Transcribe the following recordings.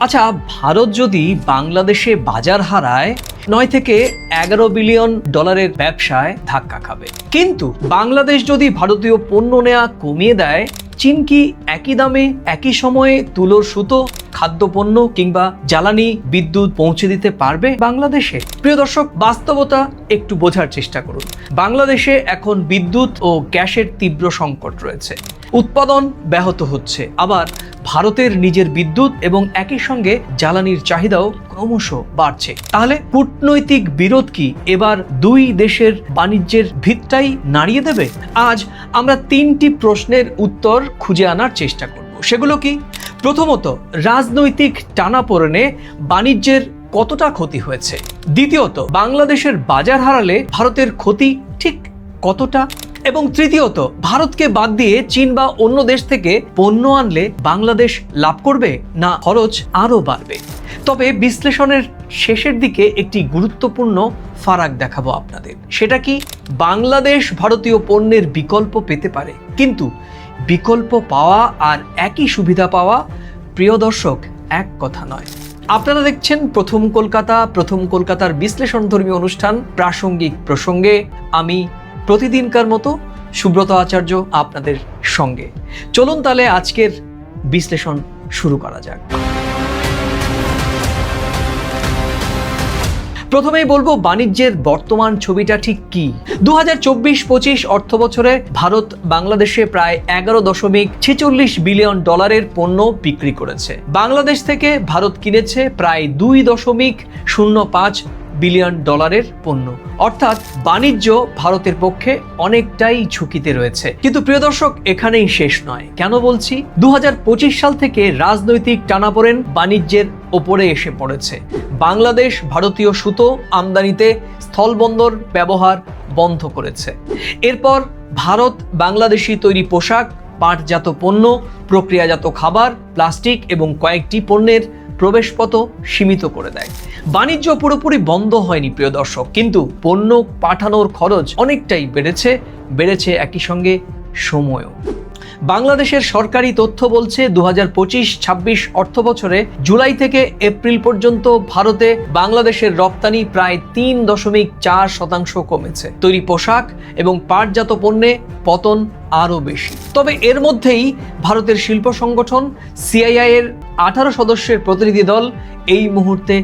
আচ্ছা, ভারত যদি বাংলাদেশে বাজার হারায় 9 থেকে 11 বিলিয়ন ডলারের ব্যবসায় ধাক্কা খাবে। কিন্তু বাংলাদেশ যদি ভারতীয় পণ্য নেওয়া কমিয়ে দেয়, চীন কি একই দামে একই সময়ে তুলোর সুতো, খাদ্যপণ্য কিংবা জ্বালানি, বিদ্যুৎ পৌঁছে দিতে পারবে বাংলাদেশে? প্রিয় দর্শক, বাস্তবতা একটু বোঝার চেষ্টা করুন। বাংলাদেশে এখন বিদ্যুৎ ও গ্যাসের তীব্র সংকট রয়েছে। উৎপাদন ব্যাহত হচ্ছে, আবার ভারতের নিজের বিদ্যুৎ এবং একই সঙ্গে জ্বালানির চাহিদাও ক্রমশ বাড়ছে। তাহলে কূটনৈতিক বিরোধ কি এবার দুই দেশের বাণিজ্যের ভিতটাই নাড়িয়ে দেবে? আজ আমরা 3টি প্রশ্নের উত্তর খুঁজে আনার চেষ্টা করব। সেগুলো কি? প্রথমত, রাজনৈতিক টানাপোড়েনে বাণিজ্যের কতটা ক্ষতি হয়েছে? দ্বিতীয়ত, বাংলাদেশের বাজার হারালে ভারতের ক্ষতি ঠিক কতটা? এবং তৃতীয়ত, ভারতকে বাদ দিয়ে চীন বা অন্য দেশ থেকে পণ্য আনলে বাংলাদেশ লাভ করবে না খরচ আরও বাড়বে? তবে বিশ্লেষণের শেষের দিকে একটি গুরুত্বপূর্ণ ফারাক দেখাবো আপনাদের। সেটা কি? বাংলাদেশ ভারতীয় পণ্যের বিকল্প পেতে পারে, কিন্তু বিকল্প পাওয়া আর একই সুবিধা পাওয়া, প্রিয় দর্শক, এক কথা নয়। আপনারা দেখছেন প্রথম কলকাতার বিশ্লেষণধর্মী অনুষ্ঠান প্রাসঙ্গিক প্রসঙ্গে। আমি প্রতিদিনকার মতো সুব্রত আচার্য আপনাদের সঙ্গে। চলুন তাহলে আজকের বিশ্লেষণ শুরু করা যাক। প্রথমেই বলবো বাণিজ্যের বর্তমান ছবিটা ঠিক কি। 2024-25 অর্থ বছরে ভারত বাংলাদেশে প্রায় 11.46 বিলিয়ন ডলারের পণ্য বিক্রি করেছে। বাংলাদেশ থেকে ভারত কিনেছে প্রায় 2.05 বিলিয়ন ডলারের পণ্য। অর্থাৎ বাণিজ্য ভারতের পক্ষে অনেকটাই ঝুঁকিতে রয়েছে। কিন্তু প্রিয় দর্শক, এখানেই শেষ নয়। কেন বলছি? 2025 সাল থেকে রাজনৈতিক টানাপোড়েন বাণিজ্যের ওপরে এসে পড়েছে। বাংলাদেশ ভারতীয় সুতো আমদানিতে স্থলবন্দর ব্যবহার বন্ধ করেছে। এরপর ভারত বাংলাদেশি তৈরি পোশাক, পাটজাত পণ্য, প্রক্রিয়াজাত খাবার, প্লাস্টিক এবং কয়েকটি পণ্যের প্রবেশপথ সীমিত করে দেয়। বাণিজ্য পুরোপুরি বন্ধ হয়নি প্রিয় দর্শক, কিন্তু পণ্য পাঠানোর খরচ অনেকটাই বেড়েছে একই সঙ্গে সময়ও। বাংলাদেশের সরকারি তথ্য বলছে 2025-26 অর্থ বছরে জুলাই থেকে এপ্রিল পর্যন্ত ভারতে বাংলাদেশের রপ্তানি প্রায় 3.4% কমেছে। তৈরি পোশাক এবং পাটজাত পণ্যে পতন আরও বেশি। তবে এর মধ্যেই ভারতের শিল্প সংগঠন সিআইআই এর 18 সদস্যের প্রতিনিধি দল এই মুহূর্তে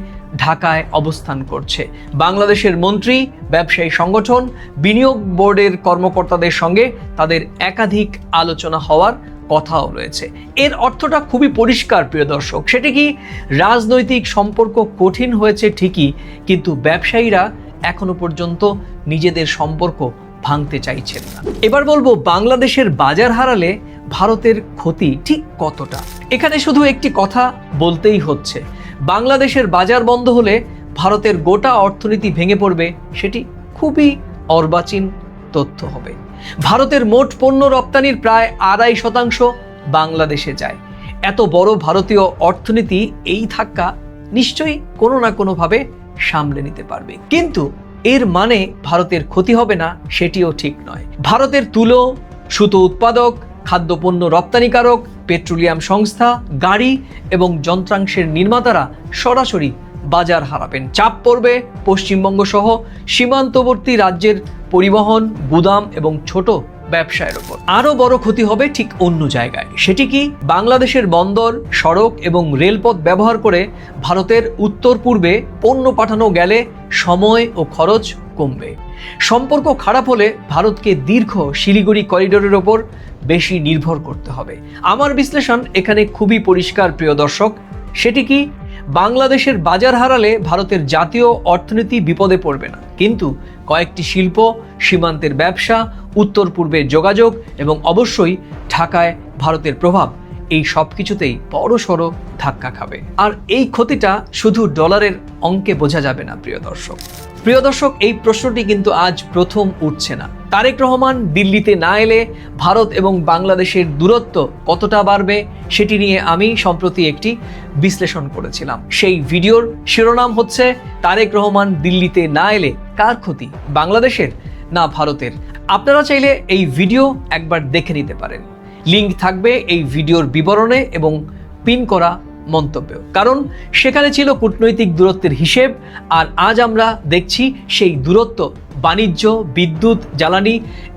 ঢাকায় অবস্থান করছে। বাংলাদেশের মন্ত্রী, ব্যবসায়ী সংগঠন, বিনিয়োগ বোর্ডের কর্মকর্তাদের সঙ্গে তাদের একাধিক আলোচনা হওয়ার কথাও রয়েছে। এর অর্থটা খুবই পরিষ্কার প্রিয় দর্শক। সেটি কি? রাজনৈতিক সম্পর্ক কঠিন হয়েছে ঠিকই, কিন্তু ব্যবসায়ীরা এখনো পর্যন্ত নিজেদের সম্পর্ক ভাঙতে চাইছেন না। এবার বলবো বাংলাদেশের বাজার হারালে ভারতের ক্ষতি ঠিক কতটা। এখানে শুধু একটি কথা বলতেই হচ্ছে, বাংলাদেশের বাজার বন্ধ হলে ভারতের গোটা অর্থনীতি ভেঙে পড়বে। সেটি খুবই অর্বাচীন তথ্য হবে। ভারতের মোট পণ্য রপ্তানির প্রায় 2.5% বাংলাদেশে যায়। এত বড় ভারতীয় অর্থনীতি এই ধাক্কা নিশ্চয়ই কোনো না কোনোভাবে সামলে নিতে পারবে, কিন্তু এর মানে ভারতের ক্ষতি হবে না সেটিও ঠিক নয়। ভারতের তুলো, সুতো উৎপাদক, খাদ্যপণ্য রপ্তানিকারক, পেট্রোলিয়াম সংস্থা, গাড়ি এবং যন্ত্রাংশের নির্মাতারা সরাসরি বাজার হারাবেন। চাপ পড়বে পশ্চিমবঙ্গ সহ সীমান্তবর্তী রাজ্যের পরিবহন, গুদাম এবং ছোট ব্যবসায়ের ওপর। আরও বড় ক্ষতি হবে ঠিক অন্য জায়গায়। সেটি কি? বাংলাদেশের বন্দর, সড়ক এবং রেলপথ ব্যবহার করে ভারতের উত্তর পূর্বে পণ্য পাঠানো গেলে সময় ও খরচ কমবে। সম্পর্ক খারাপ হলে ভারতকে দীর্ঘ শিলিগুড়ি করিডোরের ওপর বেশি নির্ভর করতে হবে। আমার বিশ্লেষণ এখানে খুবই পরিষ্কার প্রিয় দর্শক। সেটি কি? বাংলাদেশের বাজার হারালে ভারতের জাতীয় অর্থনীতি বিপদে পড়বে না, কিন্তু কয়েকটি শিল্প, সীমান্তের ব্যবসা, উত্তর পূর্বের যোগাযোগ এবং অবশ্যই ঢাকায় ভারতের প্রভাব, এই সব কিছুতেই বড়সড় ধাক্কা খাবে। আর এই ক্ষতিটা শুধু ডলারের অঙ্কে বোঝা যাবে না প্রিয় দর্শক। এই প্রশ্নটি কিন্তু আজ প্রথম উঠছে না। তারেক রহমান দিল্লিতে না এলে ভারত এবং বাংলাদেশের দূরত্ব কতটা বাড়বে সেটি নিয়ে আমি সম্প্রতি একটি বিশ্লেষণ করেছিলাম। সেই ভিডিওর শিরোনাম হচ্ছে তারেক রহমান দিল্লিতে না এলে কার ক্ষতি, বাংলাদেশের না ভারতের? আপনারা চাইলে এই ভিডিও একবার দেখে নিতে পারেন। লিঙ্ক থাকবে এই ভিডিওর বিবরণে এবং পিন করা মন্তব্য, কারণ সেখানে ছিল কূটনৈতিক দূরত্বের হিসেব। আর আজ আমরা দেখছি সেই দূরত্ব বাণিজ্য, বিদ্যুৎ, জ্বালানি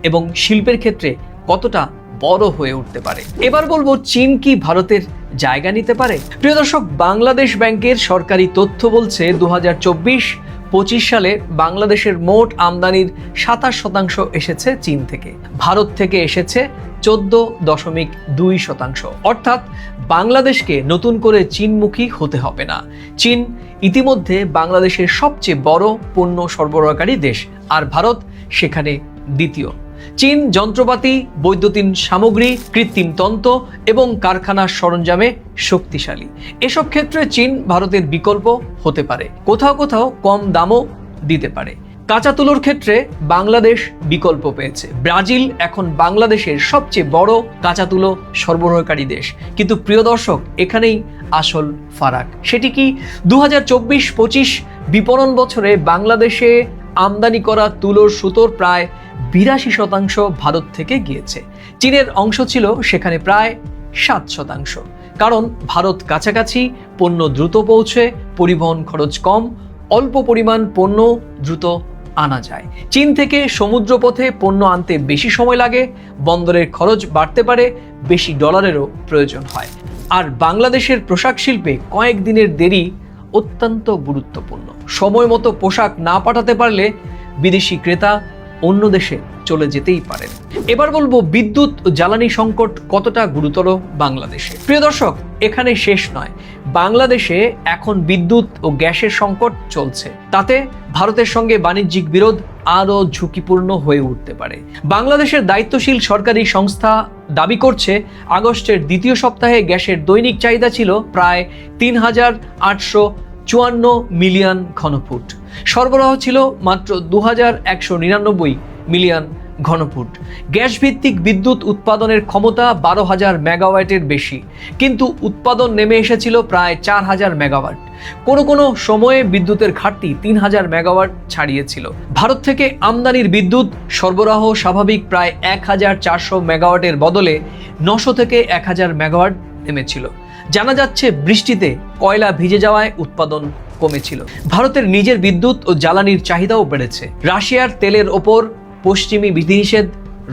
এবং শিল্পের ক্ষেত্রে কতটা বড় হয়ে উঠতে পারে। এবার বলবো, চীন কি ভারতের জায়গা নিতে পারে? প্রিয় দর্শক, বাংলাদেশ ব্যাংকের সরকারি তথ্য বলছে 2024-25 সালে বাংলাদেশের মোট আমদানির 27% এসেছে চীন থেকে, ভারত থেকে এসেছে 14.2%। অর্থাৎ বাংলাদেশকে নতুন করে চীনমুখী হতে হবে না। চীন ইতিমধ্যে বাংলাদেশের সবচেয়ে বড় পণ্য সরবরাহকারী দেশ, আর ভারত সেখানে দ্বিতীয়। চীন যন্ত্রপাতি, বৈদ্যুতিন সামগ্রী, কৃত্রিম তন্তু এবং কারখানার সরঞ্জামে শক্তিশালী। এসব ক্ষেত্রে চীন ভারতের বিকল্প হতে পারে, কোথাও কোথাও কম দামও দিতে পারে। কাঁচা তুলোর ক্ষেত্রে বাংলাদেশ বিকল্প পেয়েছে। ব্রাজিল এখন বাংলাদেশের সবচেয়ে বড় কাঁচা তুলো সরবরাহকারী দেশ। কিন্তু প্রিয় দর্শক, এখানেই আসল ফারাক। সেটি কি? 2024-25 বিপণন বছরে বাংলাদেশে আমদানি করা তুলোর সুতোর প্রায় 82% ভারত থেকে গিয়েছে। চীনের অংশ ছিল সেখানে প্রায় 7%। কারণ ভারত কাছাকাছি, পণ্য দ্রুত পৌঁছে, পরিবহন খরচ কম, অল্প পরিমাণ পণ্য দ্রুত আনা যায়। চীন থেকে সমুদ্রপথে পণ্য আনতে বেশি সময় লাগে, বন্দরের খরচ বাড়তে পারে, বেশি ডলারেরও প্রয়োজন হয়। আর বাংলাদেশের পোশাক শিল্পে কয়েকদিনের দেরি অত্যন্ত গুরুত্বপূর্ণ। সময় মতো পোশাক না পাঠাতে পারলে বিদেশি ক্রেতা অন্য দেশে চলে যেতেই পারেন। এবার বলবো, বিদ্যুৎ ও জ্বালানি সংকট কতটা গুরুতর বাংলাদেশে। প্রিয় দর্শক, এখানে শেষ নয়। বাংলাদেশে এখন বিদ্যুৎ ও গ্যাসের সংকট চলছে। তাতে ভারতের সঙ্গে বাণিজ্যিক বিরোধ আরও ঝুঁকিপূর্ণ হয়ে উঠতে পারে। বাংলাদেশের দায়িত্বশীল সরকারি সংস্থা দাবি করছে, আগস্টের দ্বিতীয় সপ্তাহে গ্যাসের দৈনিক চাহিদা ছিল প্রায় 3,854 মিলিয়ন ঘনফুট। সরবরাহ ছিল মাত্র 2,199 মিলিয়ন ঘনফুট। গ্যাস ভিত্তিক বিদ্যুৎ উৎপাদনের ক্ষমতা 12,000 মেগাওয়াটের বেশি, কিন্তু উৎপাদন নেমে এসেছিল প্রায় 4,000 মেগাওয়াট। কোনো সময়ে বিদ্যুতের ঘাটতি 3,000 মেগাওয়াট ছাড়িয়েছিল। ভারত থেকে আমদানির বিদ্যুৎ সরবরাহ স্বাভাবিক প্রায় 1,400 মেগাওয়াটের বদলে 900 থেকে 1,000 মেগাওয়াট নেমেছিল। জানা যাচ্ছে, বৃষ্টিতে কয়লা ভিজে যাওয়ায় উৎপাদন কমেছিল। ভারতের নিজের বিদ্যুৎ ও জ্বালানির চাহিদাও বেড়েছে। রাশিয়ার তেলের ওপর পশ্চিমী বিধিনিষেধ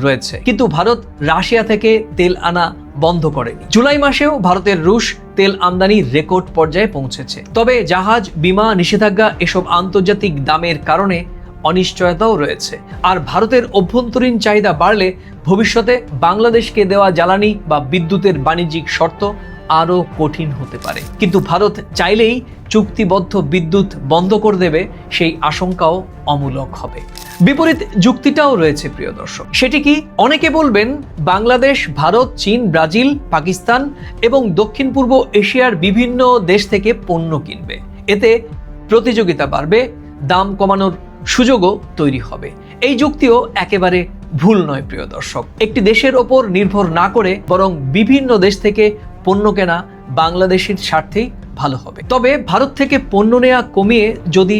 রয়েছে, কিন্তু ভারত রাশিয়া থেকে তেল আনা বন্ধ করেনি। জুলাই মাসেও ভারতের রুশ তেল আমদানি রেকর্ড পর্যায়ে পৌঁছেছে। তবে জাহাজ, বিমা নিষেধাজ্ঞা এসব আন্তর্জাতিক দামের কারণে অনিশ্চয়তাও রয়েছে। আর ভারতের অভ্যন্তরীণ চাহিদা বাড়লে ভবিষ্যতে বাংলাদেশকে দেওয়া জ্বালানি বা বিদ্যুতের বাণিজ্যিক শর্ত আরও কঠিন হতে পারে। কিন্তু ভারত চাইলেই চুক্তিবদ্ধ বিদ্যুৎ বন্ধ করে দেবে, সেই আশঙ্কাও অমূলক হবে। বিপরীত যুক্তিটাও রয়েছে প্রিয় দর্শক। সেটি কি? অনেকে বলবেন, বাংলাদেশ ভারত, চীন, ব্রাজিল, পাকিস্তান এবং দক্ষিণ পূর্ব এশিয়ার বিভিন্ন দেশ থেকে পণ্য কিনবে। এতে প্রতিযোগিতা বাড়বে, দাম কমানোর সুযোগও তৈরি হবে। এই যুক্তিও একেবারে ভুল নয় প্রিয় দর্শক। একটি দেশের ওপর নির্ভর না করে বরং বিভিন্ন দেশ থেকে পণ্য কেনা বাংলাদেশের স্বার্থেই ভালো হবে। তবে ভারত থেকে পণ্য নেওয়া কমিয়ে যদি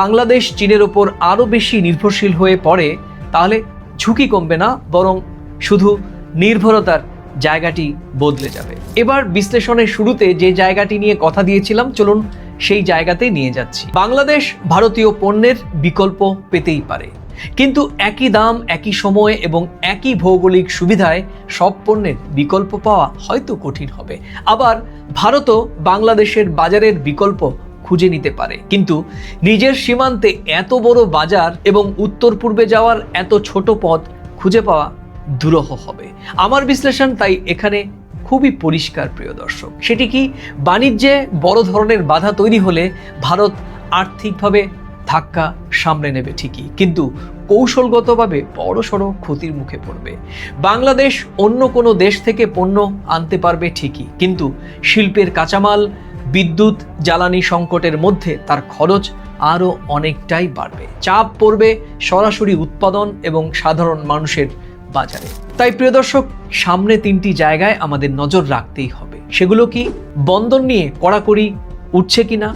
বাংলাদেশ চীনের ওপর আরও বেশি নির্ভরশীল হয়ে পড়ে, তাহলে ঝুঁকি কমবে না, বরং শুধু নির্ভরতার জায়গাটি বদলে যাবে। এবার বিশ্লেষণের শুরুতে যে জায়গাটি নিয়ে কথা দিয়েছিলাম, চলুন সেই জায়গাতেই নিয়ে যাচ্ছি। বাংলাদেশ ভারতীয় পণ্যের বিকল্প পেতেই পারে, কিন্তু একই দাম, একই সময় এবং একই ভৌগোলিক সুবিধায় সব পণ্যের বিকল্প পাওয়া হয়তো কঠিন হবে। আবার ভারতও বাংলাদেশের বাজারের বিকল্প খুঁজে নিতে পারে, কিন্তু নিজের সীমান্তে এত বড় বাজার এবং উত্তর পূর্বে যাওয়ার এত ছোট পথ খুঁজে পাওয়া দুরূহ হবে। আমার বিশ্লেষণ তাই এখানে খুবই পরিষ্কার প্রিয় দর্শক। সেটি কি? বাণিজ্যে বড় ধরনের বাধা তৈরি হলে ভারত আর্থিকভাবে ধাক্কা সামলে নেবে ঠিকই, কিন্তু কৌশলগতভাবে বড়সড় ক্ষতির মুখে পড়বে। বাংলাদেশ অন্য কোনো দেশ থেকে পণ্য আনতে পারবে ঠিকই, কিন্তু শিল্পের কাঁচামাল, বিদ্যুৎ, জ্বালানি সংকটের মধ্যে তার খরচ আরও অনেকটাই বাড়বে। চাপ পড়বে সরাসরি উৎপাদন এবং সাধারণ মানুষের বাজারে। তাই প্রিয় দর্শক, সামনে তিনটি জায়গায় আমাদের নজর রাখতেই হবে। সেগুলো কি? বন্দর নিয়ে কড়াকড়ি উঠছে কিনা,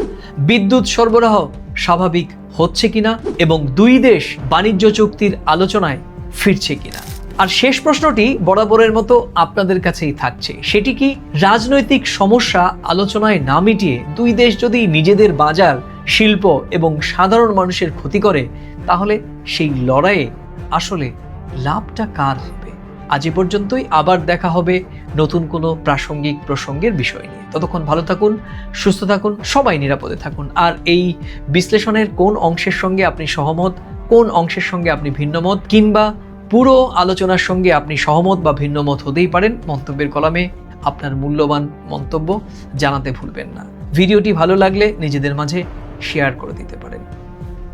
বিদ্যুৎ সরবরাহ স্বাভাবিক হচ্ছে কিনা এবং দুই দেশ বাণিজ্য চুক্তির আলোচনায় ফিরছে কিনা। আর শেষ প্রশ্নটি বরাবরের মতো আপনাদের কাছেই থাকছে, সেটি কি রাজনৈতিক সমস্যা আলোচনায় না মিটিয়ে দুই দেশ যদি নিজেদের বাজার, শিল্প এবং সাধারণ মানুষের ক্ষতি করে, তাহলে সেই লড়াইয়ে আসলে লাভটা কার হবে? আজ এ পর্যন্তই, আবার দেখা হবে নতুন কোনো প্রাসঙ্গিক প্রসঙ্গের বিষয় নিয়ে। ততক্ষণ ভালো থাকুন, সুস্থ থাকুন, সবাই নিরাপদে থাকুন। আর এই বিশ্লেষণের কোন অংশের সঙ্গে আপনি সহমত, কোন অংশের সঙ্গে আপনি ভিন্নমত, কিংবা পুরো আলোচনার সঙ্গে আপনি সহমত বা ভিন্নমত হতেই পারেন, মন্তব্যের কলামে আপনার মূল্যবান মন্তব্য জানাতে ভুলবেন না। ভিডিওটি ভালো লাগলে নিজেদের মাঝে শেয়ার করে দিতে পারেন।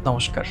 নমস্কার।